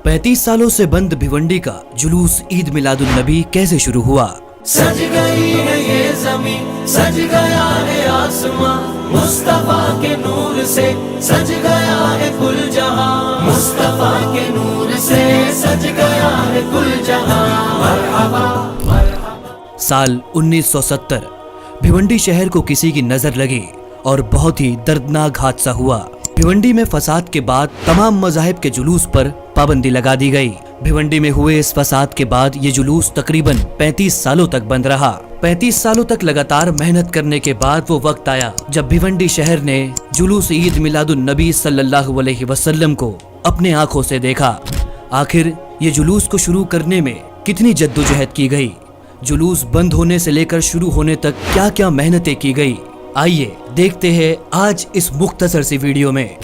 35 सालों से बंद भिवंडी का जुलूस ईद मिलादुन नबी कैसे शुरू हुआ। सज गई है ये ज़मीं, सज गया है आसमां, मुस्तफा के नूर से सज गया है कुल जहां, मुस्तफा के नूर से सज गया है कुल जहां। मरहबा मरहबा। साल 1970 भिवंडी शहर को किसी की नजर लगी और बहुत ही दर्दनाक हादसा हुआ। भिवंडी में फसाद के बाद तमाम मज़ाहिब के जुलूस पर पाबंदी लगा दी गई। भिवंडी में हुए इस फसाद के बाद ये जुलूस तकरीबन 35 सालों तक बंद रहा। 35 सालों तक लगातार मेहनत करने के बाद वो वक्त आया जब भिवंडी शहर ने जुलूस ईद मिलादुन नबी सल्लल्लाहु अलैहि वसल्लम को अपने आंखों से देखा। आखिर ये जुलूस को शुरू करने में कितनी जद्दोजहद की गई, जुलूस बंद होने से लेकर शुरू होने तक क्या क्या मेहनतें की गई, आइए देखते हैं आज इस मुख्तसर सी वीडियो में।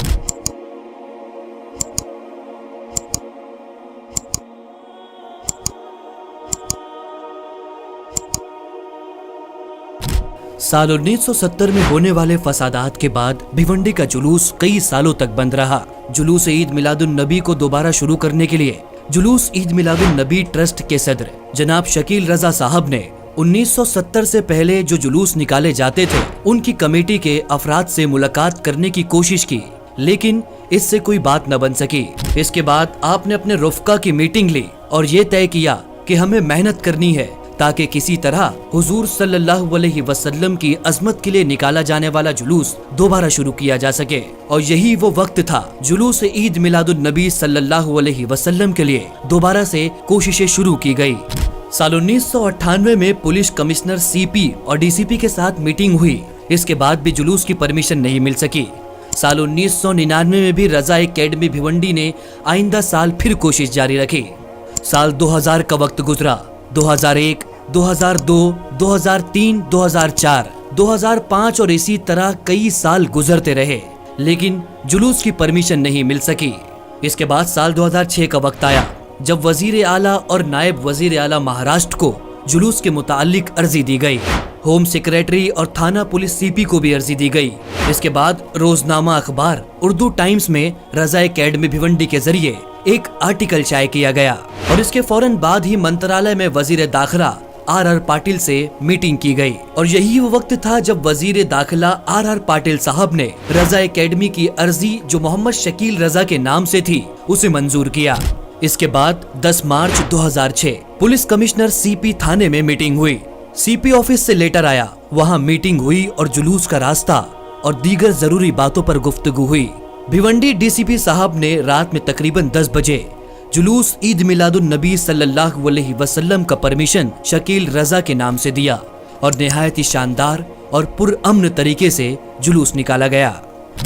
साल 1970 में होने वाले फसादात के बाद भिवंडी का जुलूस कई सालों तक बंद रहा। जुलूस ईद मिलादुन नबी को दोबारा शुरू करने के लिए जुलूस ईद मिलादुन नबी ट्रस्ट के सदर जनाब शकील रजा साहब ने 1970 से पहले जो जुलूस निकाले जाते थे उनकी कमेटी के अफराद से मुलाकात करने की कोशिश की, लेकिन इससे कोई बात न बन सकी। इसके बाद आपने अपने रुफ़का की मीटिंग ली और ये तय किया कि हमें मेहनत करनी है ताकि किसी तरह हुजूर सल्लल्लाहु अलैहि वसल्लम की अज़मत के लिए निकाला जाने वाला जुलूस दोबारा शुरू किया जा सके। और यही वो वक्त था जुलूस ईद मिलादुन नबी सल्लल्लाहु अलैहि वसल्लम के लिए दोबारा से कोशिशें शुरू की गई। साल 1998 में पुलिस कमिश्नर सीपी और डीसीपी के साथ मीटिंग हुई। इसके बाद भी जुलूस की परमिशन नहीं मिल सकी। साल 1999 में भी रजा एकेडमी भिवंडी ने आइंदा साल फिर कोशिश जारी रखी। साल 2000 का वक्त गुजरा, 2001, 2002, 2003, 2004, 2005 और इसी तरह कई साल गुजरते रहे, लेकिन जुलूस की परमिशन नहीं मिल सकी। इसके बाद साल 2006 का वक्त आया जब वजीर आला और नायब वजीर आला महाराष्ट्र को जुलूस के मुतालिक अर्जी दी गई। होम सेक्रेटरी और थाना पुलिस सीपी को भी अर्जी दी गई। इसके बाद रोजनामा अखबार उर्दू टाइम्स में रजा एकेडमी भिवंडी के जरिए एक आर्टिकल शाये किया गया और इसके फौरन बाद ही मंत्रालय में वजीर दाखिला आर पाटिल से मीटिंग की गई। और यही वो वक्त था जब वजीर दाखिला आर पाटिल साहब ने रजा एकेडमी की अर्जी जो मोहम्मद शकील रजा के नाम से थी उसे मंजूर किया। इसके बाद 10 मार्च 2006 पुलिस कमिश्नर सीपी थाने में मीटिंग हुई। सीपी ऑफिस से लेटर आया, वहां मीटिंग हुई और जुलूस का रास्ता और दीगर जरूरी बातों पर गुफ्तगू हुई। भिवंडी डीसीपी साहब ने रात में तकरीबन 10 बजे जुलूस ईद मिलादुन नबी सल्लल्लाहु अलैहि वसल्लम का परमिशन शकील रजा के नाम से दिया और निहायत ही शानदार और पुरअमन तरीके से जुलूस निकाला गया।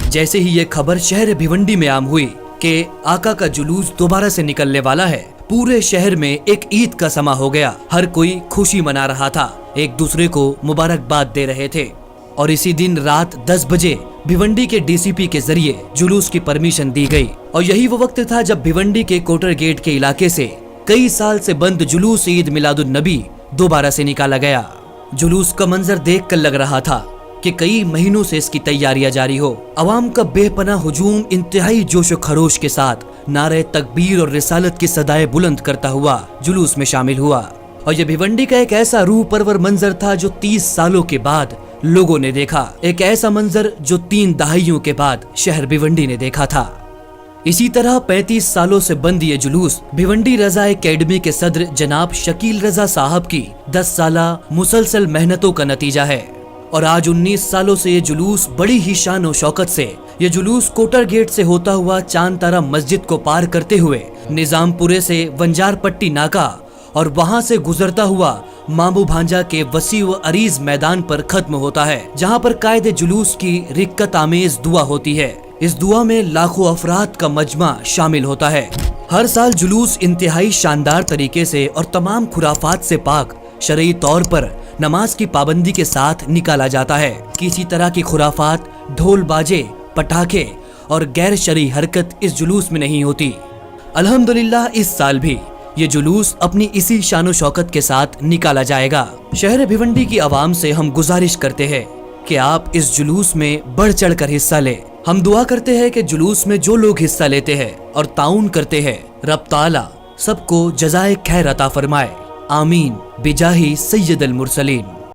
जैसे ही ये खबर शहर भिवंडी में आम हुई कि आका का जुलूस दोबारा से निकलने वाला है, पूरे शहर में एक ईद का समा हो गया। हर कोई खुशी मना रहा था, एक दूसरे को मुबारकबाद दे रहे थे। और इसी दिन रात 10 बजे भिवंडी के डीसीपी के जरिए जुलूस की परमिशन दी गई। और यही वो वक्त था जब भिवंडी के कोटर गेट के इलाके से कई साल से बंद जुलूस ईद मिलादुन नबी दोबारा से निकाला गया। जुलूस का मंजर देख कर लग रहा था कि कई महीनों से इसकी तैयारियां जारी हो। अवाम का बेपनाह हुजूम इंतहाई जोश व खरोश के साथ नारे तकबीर और रिसालत की सदाएं बुलंद करता हुआ जुलूस में शामिल हुआ। और ये भिवंडी का एक ऐसा रूह परवर मंजर था जो 30 सालों के बाद लोगों ने देखा, एक ऐसा मंजर जो 3 दहाइयों के बाद शहर भिवंडी ने देखा था। इसी तरह 35 सालों से बंद ये जुलूस भिवंडी रजा एकेडमी के सदर जनाब शकील रजा साहब की 10 साला मुसलसल मेहनतों का नतीजा है। और आज 19 सालों से ये जुलूस बड़ी ही शान और शौकत से ये जुलूस कोटर गेट से होता हुआ चांद तारा मस्जिद को पार करते हुए निजामपुरे से वंजार पट्टी नाका और वहां से गुजरता हुआ मामू भांजा के वसी व अरीज मैदान पर खत्म होता है, जहां पर कायदे जुलूस की रिक्कत आमेज दुआ होती है। इस दुआ में लाखों अफराद का मजमा शामिल होता है। हर साल जुलूस इंतहाई शानदार तरीके से और तमाम खुराफात से पाक शरई तौर पर नमाज की पाबंदी के साथ निकाला जाता है। किसी तरह की खुराफात, ढोल बाजे, पटाखे और गैर शरई हरकत इस जुलूस में नहीं होती। अल्हम्दुलिल्लाह इस साल भी ये जुलूस अपनी इसी शानो शौकत के साथ निकाला जाएगा। शहर भिवंडी की आवाम से हम गुजारिश करते हैं कि आप इस जुलूस में बढ़ चढ़ कर हिस्सा लें। हम दुआ करते हैं कि जुलूस में जो लोग हिस्सा लेते हैं और ताउन करते हैं, रब ताला सबको जज़ाए खैर अता फरमाए। आमीन बिजाही सैयद अल मुरसलीन।